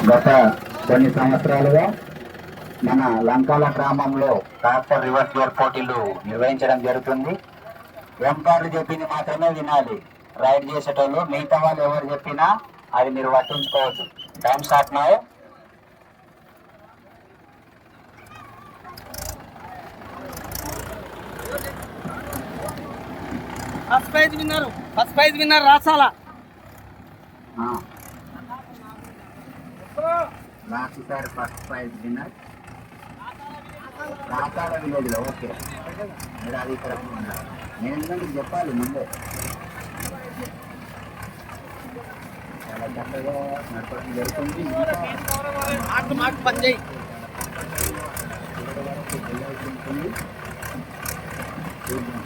గత కొన్ని సంవత్సరాలుగా మన లంకాల గ్రామంలో ట్రాక్టర్ రివర్స్ గేర్ పోటీలు నిర్వహించడం జరుగుతుంది. ఎంపైర్లు చెప్పింది మాత్రమే వినాలి. రైడ్ చేసేటోళ్ళు మిగతా వాళ్ళు ఎవరు చెప్పినా అది మీరు పట్టించుకోవచ్చు. Time start now. First prize winner రాసాల last sir first prize winner రాసాల విలేజ్ లో. ఓకే, మీరు అది ఇక్కడ నేను ఎందుకంటే చెప్పాలి ముందే. చాలా చక్కగా నడపడం జరుగుతుంది. పని చేయి. చూద్దాం.